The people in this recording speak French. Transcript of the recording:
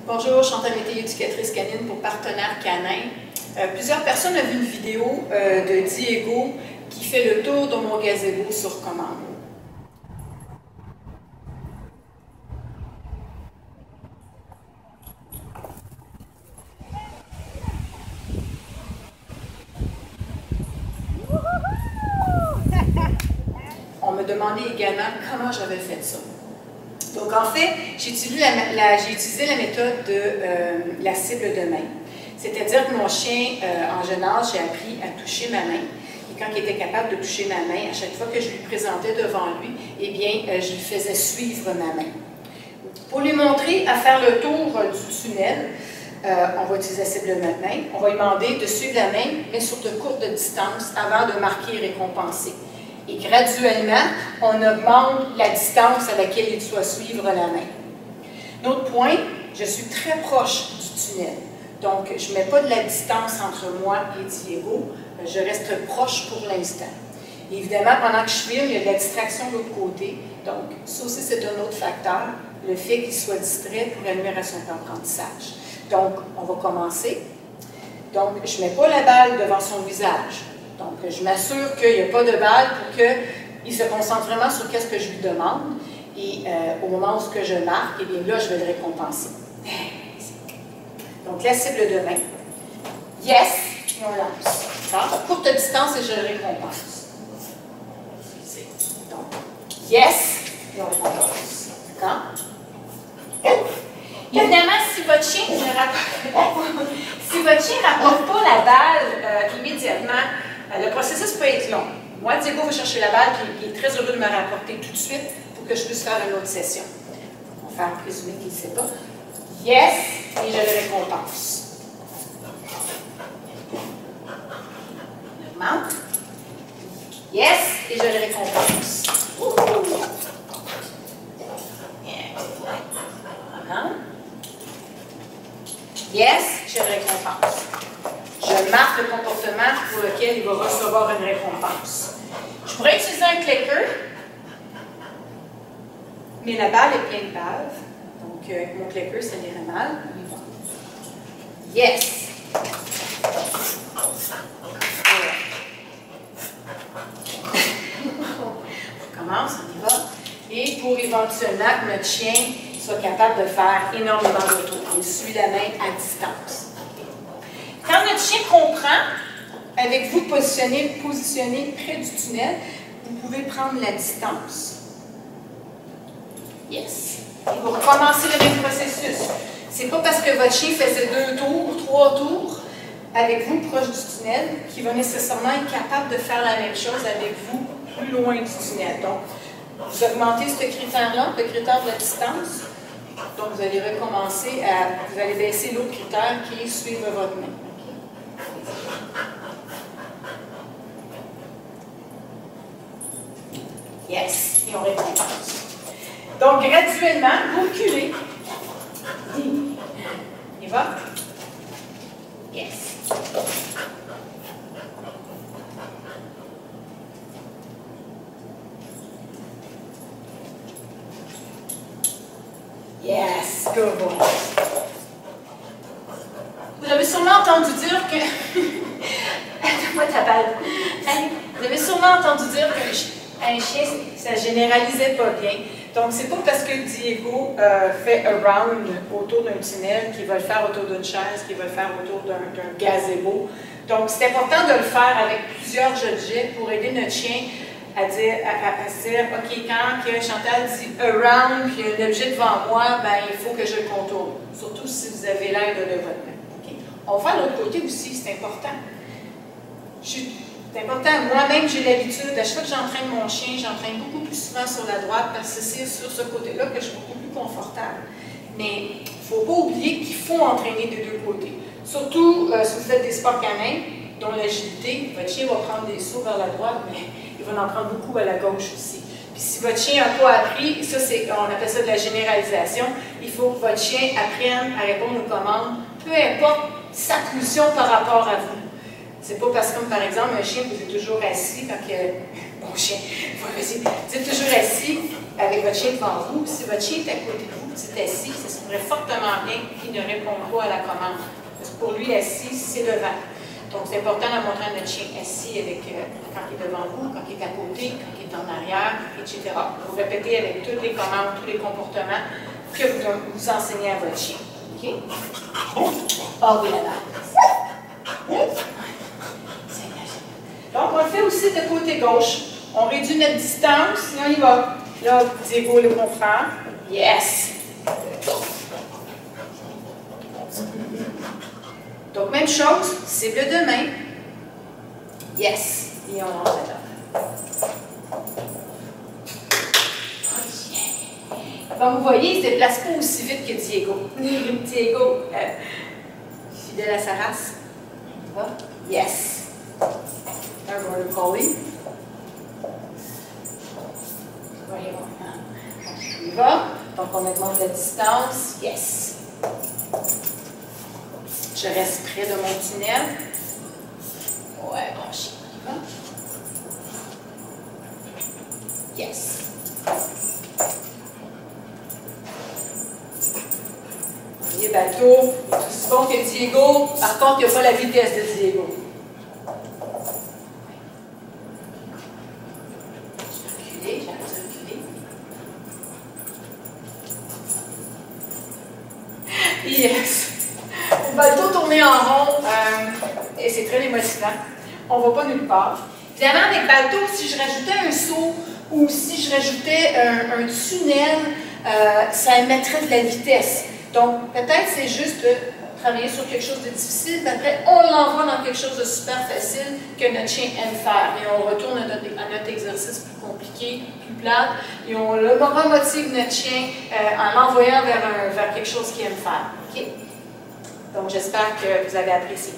Bonjour, Chantal Mété, éducatrice canine pour Partenaires Canins. Plusieurs personnes ont vu une vidéo de Diego qui fait le tour de mon gazebo sur commande. On me demandait également comment j'avais fait ça. Donc, en fait, j'ai utilisé la méthode de la cible de main. C'est-à-dire que mon chien, en jeune âge, j'ai appris à toucher ma main. Et quand il était capable de toucher ma main, à chaque fois que je lui présentais devant lui, eh bien, je lui faisais suivre ma main. Pour lui montrer à faire le tour du tunnel, on va utiliser la cible de ma main. On va lui demander de suivre la main, mais sur de courtes distances, avant de marquer et récompenser. Et graduellement, on augmente la distance à laquelle il doit suivre la main. L'autre point, je suis très proche du tunnel. Donc, je ne mets pas de la distance entre moi et Diego, je reste proche pour l'instant. Évidemment, pendant que je filme, il y a de la distraction de l'autre côté. Donc, ça aussi, c'est un autre facteur, le fait qu'il soit distrait pour améliorer son apprentissage. Donc, on va commencer. Donc, je ne mets pas la balle devant son visage. Donc, je m'assure qu'il n'y a pas de balle pour qu'il se concentre vraiment sur ce que je lui demande. Et au moment où je marque, eh bien là, je vais le récompenser. Donc, la cible de main. Yes, et on lance. À courte distance et je le récompense. Donc, yes, et on récompense. D'accord? Évidemment, si votre chien ne rapporte pas la balle immédiatement, le processus peut être long. Moi, Diego va chercher la balle et il est très heureux de me rapporter tout de suite pour que je puisse faire une autre session. On va faire présumer qu'il ne sait pas. Yes, et je le récompense. Augmente. Yes, et je le récompense. Yes, je le récompense. Je marque le comportement pour lequel il va recevoir une récompense. Je pourrais utiliser un clicker, mais la balle est pleine de bave. Donc, mon clicker, ça irait mal. Yes! On recommence, on y va. Et pour éventuellement que notre chien soit capable de faire énormément de tours. Il suit la main à distance. Quand notre chien comprend, avec vous positionné près du tunnel, vous pouvez prendre la distance. Yes. Et vous recommencez le même processus. C'est pas parce que votre chien faisait 2 tours, 3 tours avec vous proche du tunnel qu'il va nécessairement être capable de faire la même chose avec vous plus loin du tunnel. Donc, vous augmentez ce critère-là, le critère de la distance. Donc, vous allez recommencer vous allez baisser l'autre critère qui est suivre votre main. Yes, et on récompense. Donc, graduellement, vous reculez. Il va? Yes. Yes, good boy. Vous avez sûrement entendu dire que... Donne-moi ta balle. Vous avez sûrement entendu dire qu'un chien, ça ne généralisait pas bien. Donc, c'est pas parce que Diego fait un round autour d'un tunnel qu'il va le faire autour d'une chaise, qu'il va le faire autour d'un gazebo. Donc, c'est important de le faire avec plusieurs objets pour aider notre chien à se dire, OK, quand Chantal dit around, puis il y a un objet devant moi, ben, il faut que je le contourne. Surtout si vous avez l'aide de votre main. Okay? On va de l'autre côté aussi, c'est important. C'est important. Moi-même, j'ai l'habitude, à chaque fois que j'entraîne mon chien, j'entraîne beaucoup plus souvent sur la droite parce que c'est sur ce côté-là que je suis beaucoup plus confortable. Mais il ne faut pas oublier qu'il faut entraîner des deux côtés. Surtout si vous faites des sports canins, dont l'agilité, votre chien va prendre des sauts vers la droite, mais il va en prendre beaucoup à la gauche aussi. Puis si votre chien n'a pas appris, ça on appelle ça de la généralisation, il faut que votre chien apprenne à répondre aux commandes, peu importe sa position par rapport à vous. C'est pas parce que, comme par exemple, un chien, vous êtes toujours assis quand bon chien, vous êtes toujours assis avec votre chien devant vous, si votre chien est à côté de vous, c'est assis, ça se pourrait fortement bien qu'il ne réponde pas à la commande. Parce que pour lui, assis, c'est devant. Donc, c'est important de montrer à notre chien assis avec, quand il est devant vous, quand il est à côté, quand il est en arrière, etc. Vous répétez avec toutes les commandes, tous les comportements que vous enseignez à votre chien. OK? Oh oui, là. Donc, on le fait aussi de côté gauche. On réduit notre distance et on y va. Là, Diego le comprend. Yes! Donc, même chose, cible de main. Yes! Et on lance là. Comme vous voyez, il ne se déplace pas aussi vite que Diego. Diego, fidèle à sa race. Yes! Un border collie. Voyons. On y va. Donc, on augmente la distance. Yes! Je reste près de mon tunnel. Ouais, bon chien, on y va. Yes! Vous voyez, bateau, il est aussi bon que Diego. Par contre, il n'y a pas la vitesse de Diego. Je vais reculer, j'arrête de reculer. Yes! Le bateau tourner en rond, et c'est très émotivant. On ne va pas nulle part. Évidemment, avec bateau, si je rajoutais un saut ou si je rajoutais un tunnel, ça émettrait de la vitesse. Donc, peut-être c'est juste de travailler sur quelque chose de difficile, puis après, on l'envoie dans quelque chose de super facile que notre chien aime faire. Et on retourne à notre exercice plus compliqué, plus plat, et on remotive notre chien en l'envoyant vers quelque chose qu'il aime faire. OK? Donc, j'espère que vous avez apprécié.